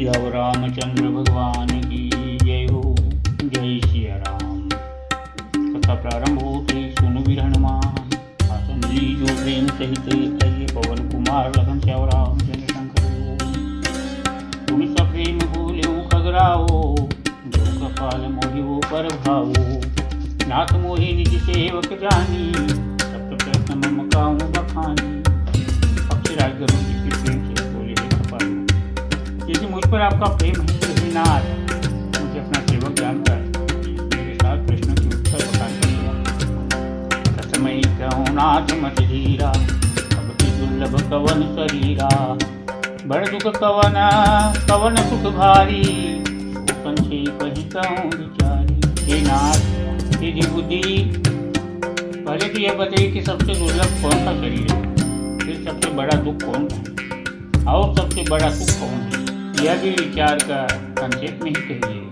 सियावर रामचंद्र भगवान की जय हो। जय सिया राम। कथा प्रारंभ होते सुनु वीर हनुमान आसन लीजो प्रेम सहित अये पवन कुमार लखन सियावर रामचंद्र शंकर तुम सप्रेम बोले खगराओ जो कपाल मोहि वो पर भावो नाथ मोहि निज सेवक जानी सप्त प्रश्न मम काहू बखानी। अक्षराज गरुड़ जी के प्रेम से बोले हे कपाल यदि मुझ पर आपका प्रेम है तो हे नाथ मुझे अपना सेवक जानकर मेरे साथ प्रश्नों की उत्तर बता दीजिए। कथमई कहूँ नाथ मत धीरा अब की दुर्लभ कवन शरीरा बड़ दुख कवन कवन सुख भारी संक्षेप ही कहूँ विचारी। हे नाथ यदि बुद्धि पहले तो यह बताइए कि सबसे दुर्लभ कौन सा शरीर है, फिर सबसे बड़ा दुख कौन है और सबसे बड़ा सुख कौन है, यह भी विचार कर संक्षेप में ही कहिए।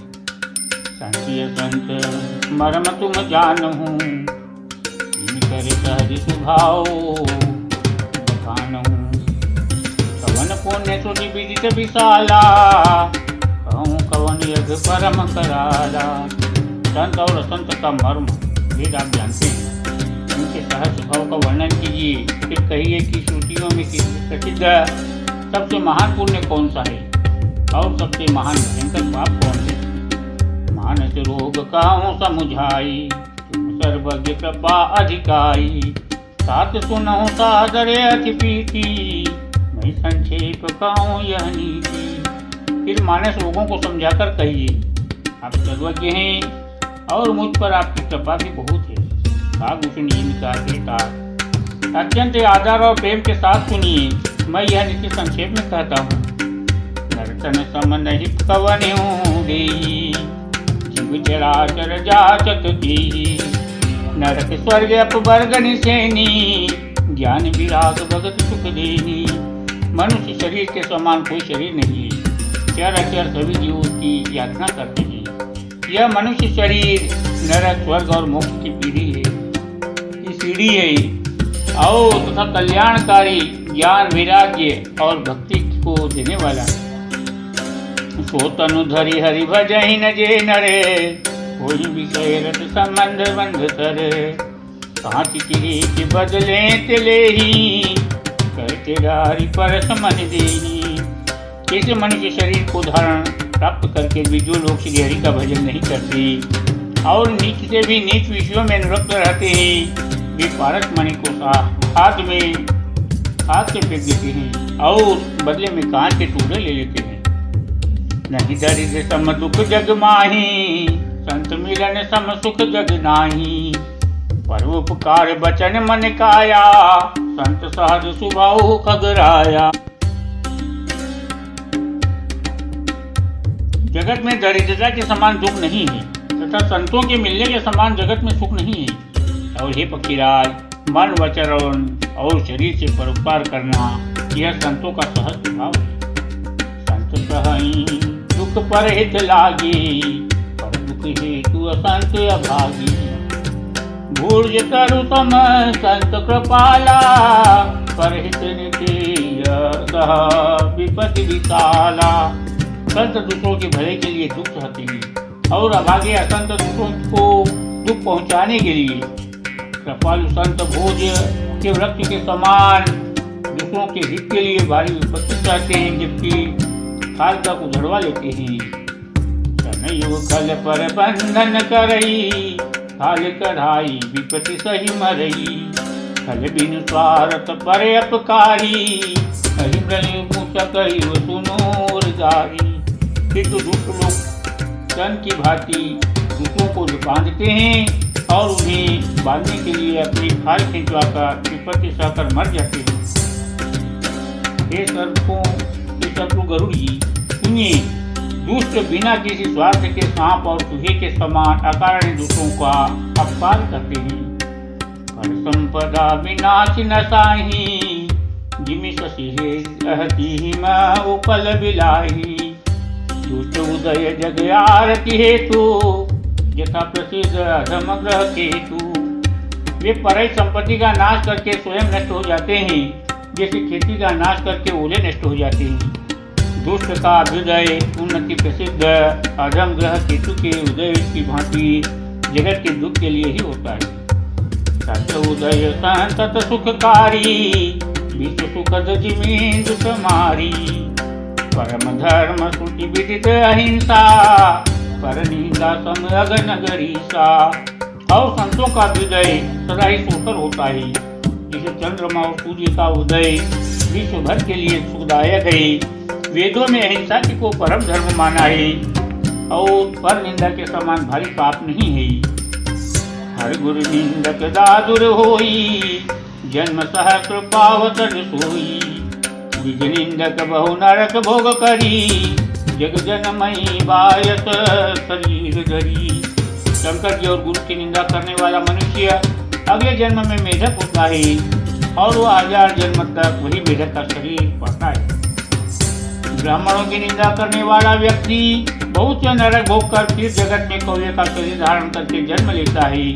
संकीय संत मर्म तुम जानहूँ करे सहज स्वभाव बखानहूँ कवन पुण्य सुनि विदित विशाला कहूँ कवन यज्ञ परम कराला। संत और असंत का मर्म वेद आप जानते हैं, उनके सहज स्वभाव का वर्णन कीजिए। फिर कहिए कि श्रुतियों में प्रसिद्ध सबसे महान पुण्य कौन सा है और सबसे महान भयंकर पाप कौन है। मानस रोग कहूँ समुझाई तुम सर्वज्ञ कृपा अधिकारी सात सुनहु सादर अति प्रीति मैं संक्षेप कहूँ यह नीति। फिर मानस रोगों को समझाकर कहिए आप सर्वज्ञ हैं और मुझ पर आपकी कृपा भी बहुत है। भाग सुनिए इनका बेटा अत्यंत आदर और प्रेम के साथ सुनिए। मैं यह नीति संक्षेप में कहता हूँ। नर्तन सम नहीं कवन देई जीव चराचर जाचत देही नरक स्वर्ग अपवर्ग निसेनी ज्ञान विराग भगत सुख देनी। मनुष्य शरीर के समान कोई शरीर नहीं है, चराचर सभी जीवों की यातना करते हैं। यह मनुष्य शरीर नरक स्वर्ग और मोक्ष की पीढ़ी है, की सीढ़ी है और तथा कल्याणकारी ज्ञान वैराग्य और भक्ति को देने वाला। सो तनु धरि हरि भजहि न जे नरे कोई विषय रस संबंध बंध करे कांच की बदले तिले ही करते डारी पर समझ देही। ऐसे मनुष्य शरीर को धारण प्राप्त करके भी जो लोग श्री हरि का भजन नहीं करते और नीच से भी नीच विषयों में अनुरक्त रहते हैं वे पारस मणि को हाथ से फेंक देते हैं और बदले में कांच के टुकड़े ले लेते हैं। नहीं दरिद्र सम दुख जग माही संत मिलन सम सुख जग नाही परोपकार बचन मन काया संत सहज स्वभाव खगराया। जगत में दरिद्रता के समान दुख नहीं है तथा संतों के मिलने के समान जगत में सुख नहीं है। और हे पक्षीराज मन वचन और शरीर से परोपकार करना यह संतों का सहज स्वभाव है। संत सहई दुख पर हित लागी पर दुख हेतु असंत अभागी भूर्ज करु सम संत कृपाला पर हित नित्य सह विपत्ति विशाला। संत दूसरों के भले के लिए दुख सहते हैं और अभागे असंत दूसरों को दुख पहुंचाने के लिए कृपालु संत भोज के वृक्ष के समान दूसरों के हित के लिए भारी विपत्ति सहते हैं जबकि खाल तक उधड़वा लेते हैं। तनयुग खल पर बंधन करई खाल कढ़ाई विपत्ति सही मरई खल बिनु स्वार्थ पर अपकारी कही ब्रह्म पूछा कही सुनोर जारी। फिर तो दुष्ट लोग धन की भांति दूसरों को बांधते हैं और उन्हें बांधने के लिए अपनी खाल खिंचवाकर विपत्ति सहकर मर जाते हैं। हे शत्रु गरुड़ जी सुनिए, दुष्ट बिना किसी स्वार्थ के सांप और चूहे के समान अकारण दूसरों का अपकार करते हैं। पर संपदा विनाश न साही जिमि शशिहे रहती मैं उपल बिलाही दुष्ट उदय जग आरती हेतु यथा प्रसिद्ध अधम ग्रह केतु। वे परई संपत्ति का नाश करके स्वयं नष्ट हो जाते हैं जैसे खेती का नाश करके ओले नष्ट हो जाते हैं। दुष्ट का अभ्युदय उन्नति प्रसिद्ध, अधम ग्रह केतु के उदय की भांति जगत के दुख के लिए ही होता है। सत उदय संतत सुखकारी, विश्व सुखद जिमेंद्र समारी। परम धर्म श्रुति विदित अहिंसा, पर निंदा सम अगन गरीसा। और संतों का अभ्युदय सदा ही सुखकर होता है, जिसे चंद्रमा और सूर्य का उदय विश्व भर के लिए सुखदायक है। वेदों में अहिंसा को परम धर्म माना है और पर निंदा के समान भारी पाप नहीं है। हर गुरु निंदक दादुर होई, जन्म सहस्र पावतन सोई। निज निंदक बहु नरक भोग करी, जग जनमयी बायस शरीर धरी। शंकर जी और गुरु की निंदा करने वाला मनुष्य अगले जन्म में मेढक होता है और वो 1000 जन्म तक वही मेढक का शरीर पाता है। ब्राह्मणों की निंदा करने वाला व्यक्ति बहुत से नरक भोग कर फिर जगत में कौवे का शरीर धारण करके जन्म लेता है।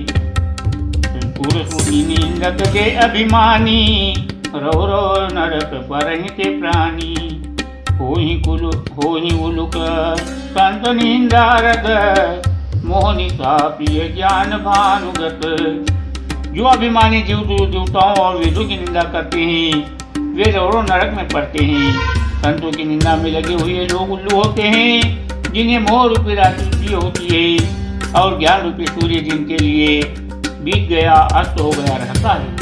निंदक के अभिमानी, रो रो नरक परहिते प्राणी। होहि उलुक संत निंदारद, मोहनी प्रिय ज्ञान भानुगत। जो अभिमानी जीव देवताओं और वेदों की निंदा करते हैं वे रो रो नरक में पड़ते हैं। संतों की निंदा में लगे हुए लोग उल्लू होते हैं, जिन्हें मोह रूपी रात्रि होती है और ज्ञान रूपी सूर्य जिनके लिए बीत गया अस्त हो गया रहता है।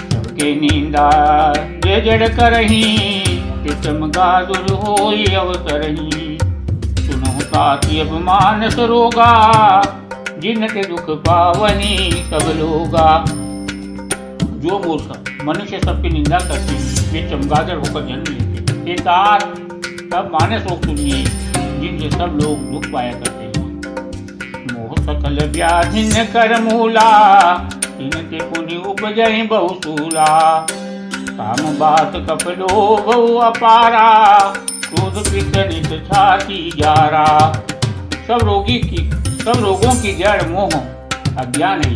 सबके निंदा जे जड़ करही, चमगादुर होई अवतरही। सुनो ताति अपमान सरोगा, जिनके दुख पावनी सब लोगा। जो मूर्ख मनुष्य सबकी निंदा करते हैं वे चमगादड़ होकर जन्म लेते हैं। सब मानस लोग सुनिए जिनसे सब लोग दुख पाया करते हैं। मोह सकल व्याधिन कर मूला, इनके पुनि उपजहि बहुसूला। काम बात कपलो बहु अपारा, क्रोध पित्त नित छाती जारा। सब रोगों की जड़ मोह अज्ञान है।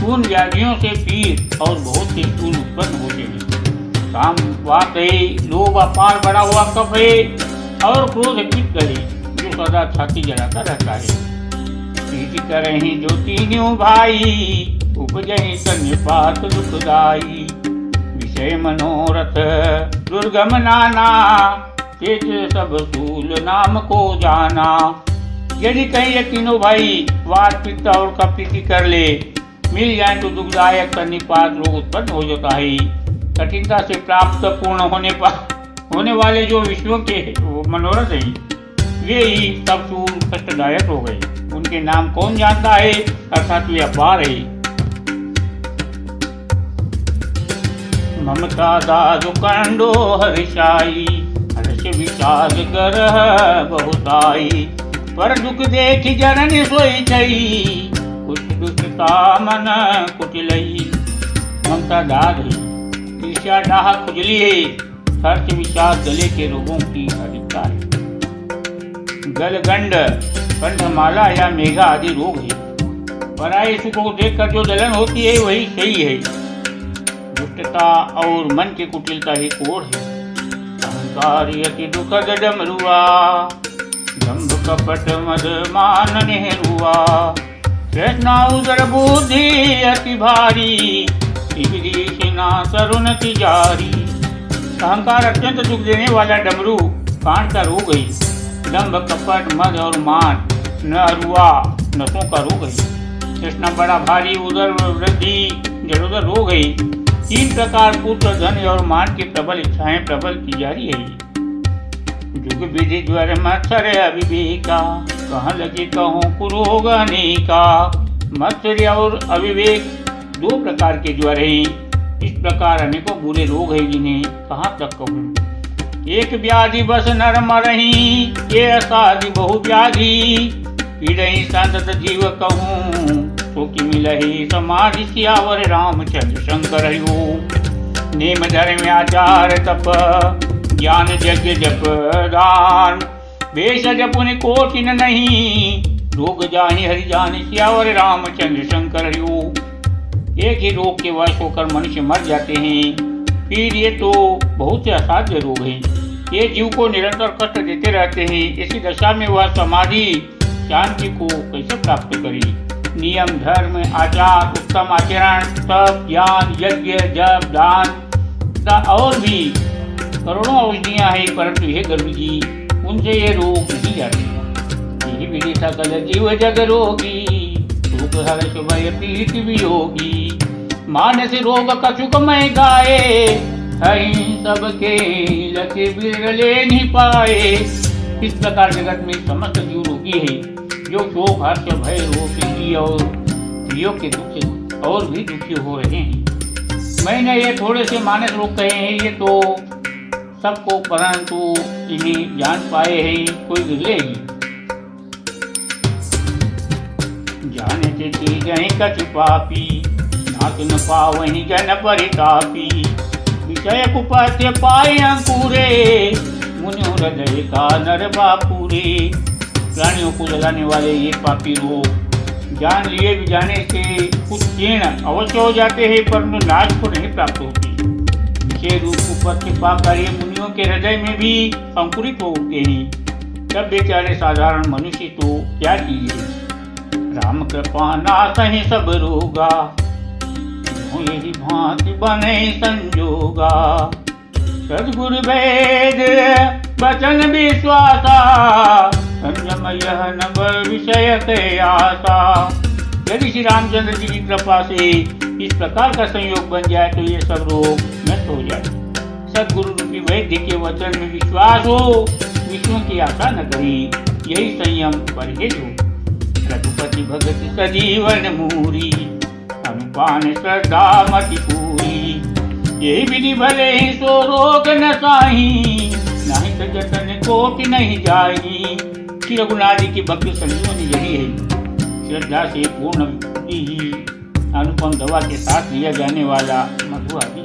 उन व्याधियों से पीर और बहुत से फूल उत्पन्न होते हैं। काम बात है, लोभ अपार बड़ा हुआ कफ है और क्रोध पित्त है जो सदा छाती जलाता रहता है। प्रीति करहि जो तीनों भाई, उपजहि सन्निपात दुखदाई। विषय मनोरथ दुर्गम नाना, तेज सब सूल नाम को जाना। यदि कहीं ये तीनों भाई वात पित्त और कफ प्रीति कर ले, मिल जाए तो दुखदायक सन्निपात रोग उत्पन्न हो जाता है। कठिनता से प्राप्त पूर्ण होने वाले जो विश्व के मनोरथ हैं वे ही सब सूल कष्टदायक हो गए। उनके नाम कौन जानता है, अर्थात वे अपार है। ममता दादु कंडो हर्षाई, हर्ष विषाद करह बहुताई। पर दुख देखि जननि सोई छई, कुछ दुष्टता मन कुटिलई। ममता दाद है, ईर्ष्या डाह खुजली है, हर्ष विषाद गले के रोगों की अधिकता है। गलगंड कंठमाला या मेघा आदि रोग है। पराये सुख को देखकर जो जलन होती है वही सही है। दुष्टता और मन की कुटिलता ही कोढ़ है। अहंकार अति दुखद डमरुआ, दंभ कपट मद मान नेहरुआ। तृष्णा उदर बुद्धि अति भारी, तरुण तिजारी। अहंकार अत्यंत दुख देने वाला डमरू कांड का रोग है। दंभ कपट मद और मान नरुआ नसों का रोग है। तृष्णा बड़ा भारी, उदर वृद्धि जड़ोदर रोग है। 3 प्रकार पुत्र धन और मान की प्रबल इच्छाएं प्रबल तिजारी है। जुग विधि ज्वर मत्सर अविवेका, कहाँ लगे कहूँ कुरोग अनेका। मत्सर और अविवेक 2 प्रकार के ज्वर हैं। इस प्रकार अनेकों बुरे रोग हैं जिन्हें कहाँ तक कहूँ। एक व्याधि बस नर मरही, ये असाधि बहु व्याधि। पीड़हि संतत जीव कहूँ, तो कि मिलहि समाधि सियावर रामचंद्र शंकर हो। नेम धर्म आचार तप, ज्ञान यज्ञ जप दान। वेश जपुनि कोटिन नहीं, रोग जाहि हरि जानि सियावर रामचंद्र शंकर हो। एक ही रोग के वश होकर मनुष्य मर जाते हैं, फिर ये तो बहुत से असाध्य रोग हैं। ये जीव को निरंतर कष्ट देते रहते हैं। ऐसी दशा में वह समाधि शांति को कैसे प्राप्त करे? नियम, धर्म, आचार, उत्तम आचरण, तप, ज्ञान, यज्ञ, जप, दान और भी करोड़ों औषधियां हैं, परंतु हे गरुड़ जी, उनसे ये रोग नहीं जाते। यही विधि सकल जीव जग रोगी, सुख हर्ष भय पीत वियोगी। मानस रोग कछुक मैं गाए, हई सबके लखे बिरले नहीं पाए। इस प्रकार जगत में समस्त जीव रोगी है, जो शोक हर्ष भय रोग और स्त्रियों के दुख से और भी दुखी हो रहे हैं। मैंने ये थोड़े से मानस रोग कहे हैं, ये तो सबको, परंतु इन्हें जान पाए हैं कोई गिरले ही। जाने से चीज कछु पापी, नाक न पावहि जन परितापी। विषय कुपथ्य पाए अंकुरे, मुनि हृदय का नर बापुरे। प्राणियों को जलाने वाले ये पापी रोग जान लिए भी जाने से कुछ क्षीण अवश्य हो जाते हैं, परंतु नाश को नहीं प्राप्त होती। विषय रूप कुपथ्य पाकर ये मुनियों के हृदय में भी अंकुरित हो उठते हैं। तब बेचारे साधारण मनुष्य तो क्या कीजिए? राम कृपा नासहि सब रोगा, यही भांति बने संजोगा। सद्गुरु वेद वचन विश्वासा, संयम यह नव विषय के आशा। यदि श्री रामचंद्र जी की कृपा से इस प्रकार का संयोग बन जाए तो ये सब रोग नष्ट हो जाए। सद्गुरु रूपी वैद्य के वचन में विश्वास हो, विष्णु की आशा न करी, यही संयम परहेज हो। रघुपति भगत सजीवन मूरी, अनुपान श्रद्धा मति पूरी। यही विधि भले ही सो रोग न साही, नहीं तो जतन कोटि नहीं जाही। श्री रघुनाथ जी की भक्ति संजीवनी यही है। श्रद्धा से पूर्ण ही अनुपम दवा के साथ लिया जाने वाला मधु आदि।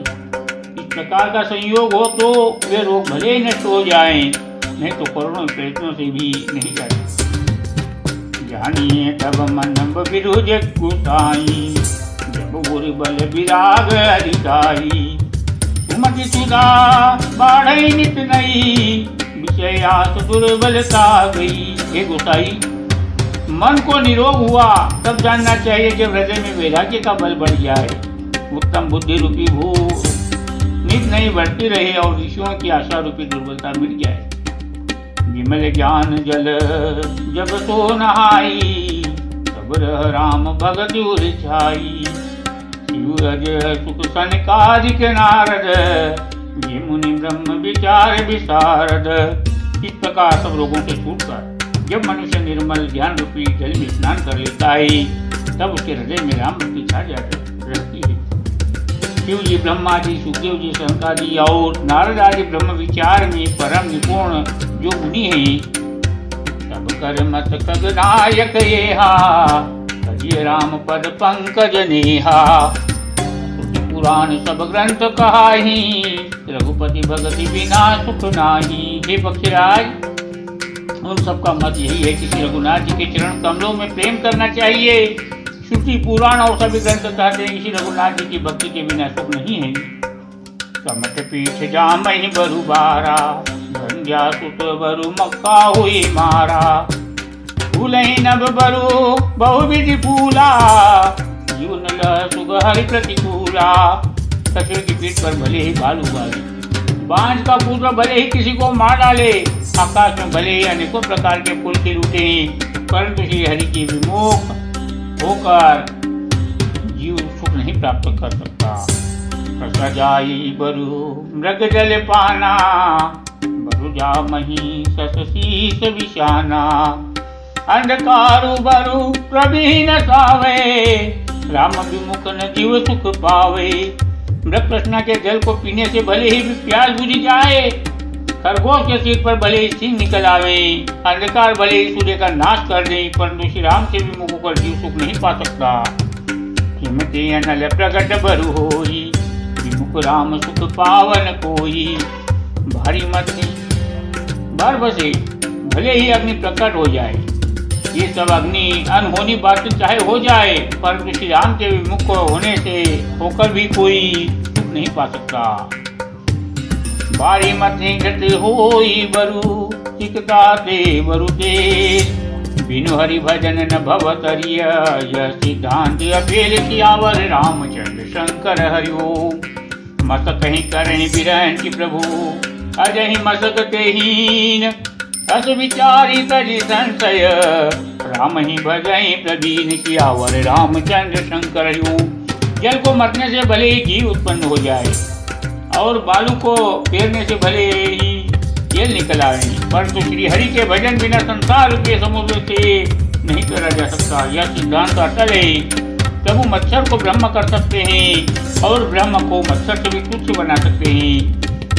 इस प्रकार का संयोग हो तो वे रोग भले ही नष्ट हो जाएं, नहीं तो करोड़ों प्रयत्नों से भी नहीं जाते। जानिए तब मन विरुज गुसाई, जब गुरु बल विराग अधिकाई। सुमति सुधा बाढ़ई नित नई, विषयास दुर्बलता गई। हे गोसाई, मन को निरोग हुआ तब जानना चाहिए जब हृदय में वैराग्य का बल बढ़ जाए, उत्तम बुद्धि रूपी भूख नित नहीं बढ़ती रहे और विषयों की आशा रूपी दुर्बलता मिट जाए। विमल ज्ञान जल जब सो नहाई, तब रह राम भगति उर छाई। शिवरज सुख सनकादिक नारद, ये मुनि ब्रह्म विचार विशारद। इस प्रकार सब रोगों से छूटकर जब मनुष्य निर्मल ज्ञान रूपी जल में स्नान कर लेता है, तब उसके हृदय में राम भक्ति छा रहती है। शिव जी, ब्रह्मा जी, सुखदेव जी, शंकादि और नारद आदि ब्रह्म विचार में परम निपुण जो मुनि हैं, तब कर मत खगनायक येहा, कहिए राम पद पंकज नेहा। पुराण सब ग्रंथ कहाही, रघुपति भगति बिना सुख नाही। हे पक्षीराज, उन सबका मत यही है कि श्री रघुनाथ जी के चरण कमलों में प्रेम करना चाहिए। श्रुति पुराण और सभी ग्रंथ कहते हैं श्री रघुनाथ जी की भक्ति के बिना सुख नहीं है। समट पीठ जामहि बरु बारा, भंजा सुत बरु मक्का हुई मारा। फूलहि नभ बरु बहुविधि फूला, जीवन लह सुग हरि प्रतिकूला। कछुए की पीठ पर भले ही बाल उगाले, बांझ का पुत्र भले ही किसी को मार डाले, आकाश में भले ही अनेकों प्रकार के फूल खिल उठे, परंतु श्री हरि की विमुख होकर जीव सुख नहीं प्राप्त कर सकता। कसा जाई बरु मृग जल पाना, बरु जा मही सस शीस विशाना। अंधकारु बरु प्रवीण सावे, राम विमुख न जीव सुख पावे। मृग कृष्णा के जल को पीने से भले ही प्यास बुझ जाए, खरगोश के सिर पर भले ही सिंह निकल आवे, अंधकार भले ही सूर्य का नाश कर दे, परंतु श्री राम से विमुख होकर जीव सुख नहीं पा सकता। हिमते अनल प्रगट बरु होई, विमुख राम सुख पावन कोई। भारी मत भर बसे भले ही अग्नि प्रकट हो जाए, ये सब अग्नि अनहोनी बात चाहे हो जाए, परंतु श्री राम के विमुख होने से होकर भी कोई सुख नहीं पा सकता। बारी मथे घट होई बरु सिकता दे बरु दे बिनु हरि भजन न भव तरिय यह सिद्धांत अपेल सियावर रामचंद्र शंकर हरिओ मत कहीं करें बिरहन की प्रभु अजहि मसक तेहीन अस विचारी तजि संशय राम ही भजई प्रवीण सियावर रामचंद्र शंकर हरिओ। जल को मरने से भले ही घी उत्पन्न हो जाए और बालू को फेरने से भले ही तेल निकल आए, परंतु श्री हरि के भजन बिना संसार के समुद्र से नहीं करा जा सकता। यह सिद्धांत अटल है। प्रभु मच्छर को ब्रह्म कर सकते हैं और ब्रह्म को मच्छर से भी तुच्छ बना सकते हैं।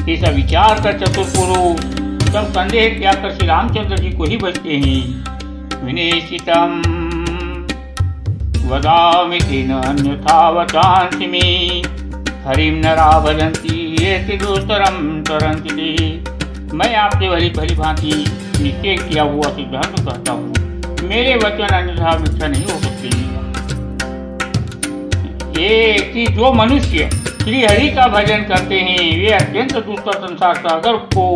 ऐसा विचार कर चतुर पुरुष सब संदेह त्याग कर श्री रामचंद्र जी को ही बचते हैं। विनेशितम वदामि तेन अन्यथा वचांसि मे हरिम नरा भजन्ति एति दुस्तरम तरन्ति ते। मैं आपसे भली भली भांति निश्चय किया हुआ सिद्धांत कहता हूँ, मेरे वचन अन्यथा मिथ्या नहीं हो सकते। ये कि जो मनुष्य श्री हरि का भजन करते हैं वे अत्यंत दुष्कर संसार सागर को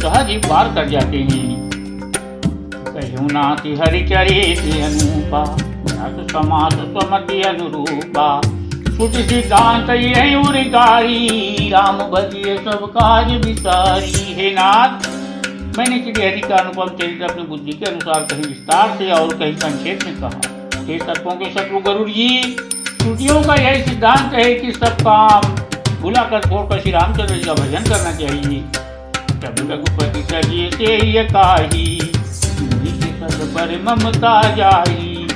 सहज ही पार कर जाते हैं। कहूँ नाति हरिचरित अनुपा समास स्वमति अनुरूपा श्रुति सिद्धांत यही उरिकारी राम भजिए सब काज विसारी। हे नाथ, मैंने श्री हरि का अनुपम चरित्र अपनी बुद्धि के अनुसार कहीं विस्तार से और कहीं संक्षेप में कहा। हे सत्यों के शत्रु गरुड़ जी, श्रुतियों का यही सिद्धांत है कि सब काम भुलाकर छोड़कर श्री रामचंद्र जी का भजन करना चाहिए। प्रभु रघुपति सजी से ये काही पर ममता जाही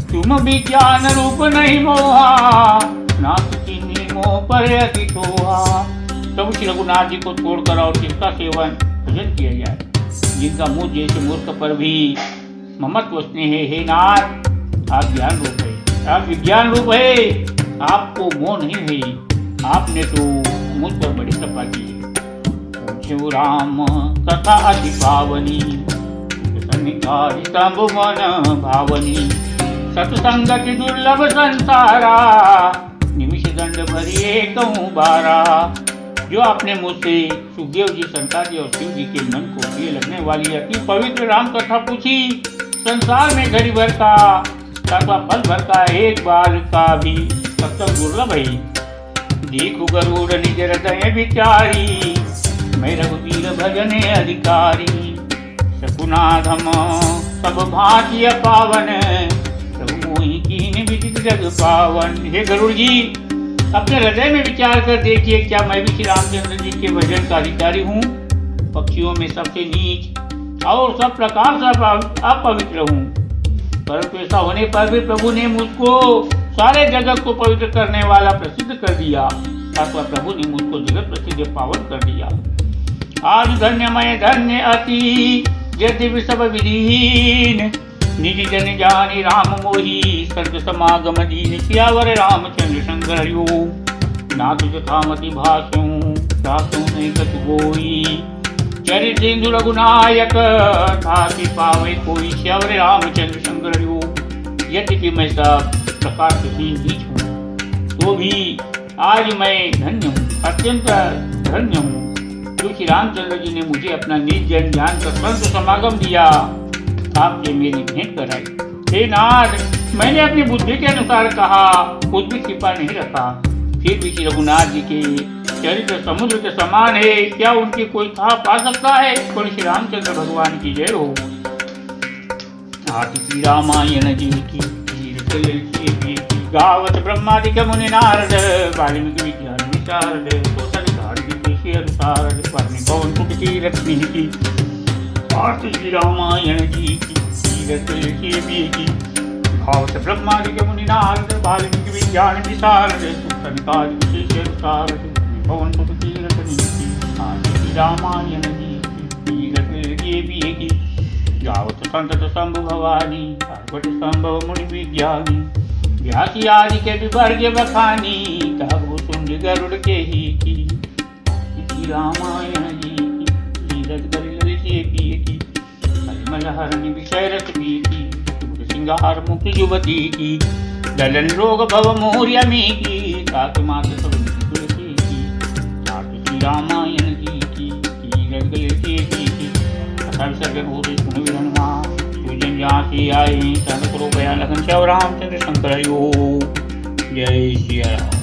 तुम विज्ञान रूप नहीं मोहा नाथ चिन्ही मोह पर अति तोहा। प्रभु श्री रघुनाथ जी को छोड़कर और जिसका सेवन भजन किया जाए, जिनका मुझ जैसे मूर्ख पर भी ममत्व स्नेह है। हे नाथ, आप ज्ञान रूप है, आप विज्ञान रूप है, आपको मोह नहीं है। आपने तो मुझ पर बड़ी कृपा की। शिव राम कथा अति पावनी स्तंभ मन भावनी सत्संगति दुर्लभ संसारा निमिष दंड भरिए कहूँ बारा। जो आपने मुझसे सुखदेव जी, शंकर जी और शिव जी के मन को प्रिय लगने वाली अति पवित्र राम कथा पूछी, संसार में घड़ी भर का तथा पल भर का एक बार का भी सत्संग दुर्लभ है। देखो गरुड़ निज हृदय विचारी मैं रघुवीर भजने अधिकारी। सकुनाधम सब भांति पावन प्रभु मोहि कीन विदित जग पावन। हे गरुड़ जी, अपने हृदय में विचार कर देखिए, क्या मैं भी श्री रामचंद्र जी के भजन का अधिकारी हूँ? पक्षियों में सबसे नीच और सब प्रकार से अपवित्र हूँ, परंतु ऐसा होने पर भी प्रभु ने मुझको सारे जगत को पवित्र करने वाला प्रसिद्ध कर दिया, अथवा प्रभु ने मुझको जगत प्रसिद्ध पावन कर दिया। आज धन्य मैं धन्य अति यदि सब विधिहीन निज जन जानी राम मोही संत समागम दीन सियावर रामचंद्र शंकर हरिओ। नाथ जथामति भाषू दासों ने कत गोई चरित सिंधु रघुनायक था पावे कोई सियावर रामचंद्र शंकर हरिओ। यद्यपि मैं सब प्रकार से नीच हूँ तो भी आज मैं धन्य हूँ, अत्यंत धन्य हूँ, जो श्री रामचंद्र जी ने मुझे अपना निज जन ज्ञान का संत समागम दिया, आपसे मेरी भेंट कराई। हे नाथ, मैंने अपनी बुद्धि के अनुसार कहा, कुछ भी छिपा नहीं रखा, फिर भी श्री रघुनाथ जी के चरित्र समुद्र के समान है, क्या उनकी कोई था पा सकता है? कोई श्री रामचंद्र भगवान की जय हो। श्री रामायण जी की गावत ब्रह्मादिक मुनि नारद वाल्मीकि विज्ञान विशारद अनुसार पवन कुट की लक्ष्मी की श्री रामायण जी की भावत ब्रह्मादिक मुनि नारद वाल्मीकि विज्ञान विशारद अनुसार पवन कुट की लक्ष्मी की श्री रामायण जी की गावत संतत शंभु भवानी भट संभव मुनि विज्ञानी व्यासी आदि के विवर्ग बखानी कहु सुंड गरुड़ के ही की श्री रामायण जी की परिमल हरणी विषय रस की सिंगार मुक्त युवती की दलन रोग भव मोर्यमी की ताक मात सब तुलसी की श्री रामायण जी की गली थी कथा विसर्जन हो रही सुन विधानमा सुजन झांसी आई चंद्र करो गया लगन श्याम रामचंद्र शंकर हरि ओम जय श्री राम।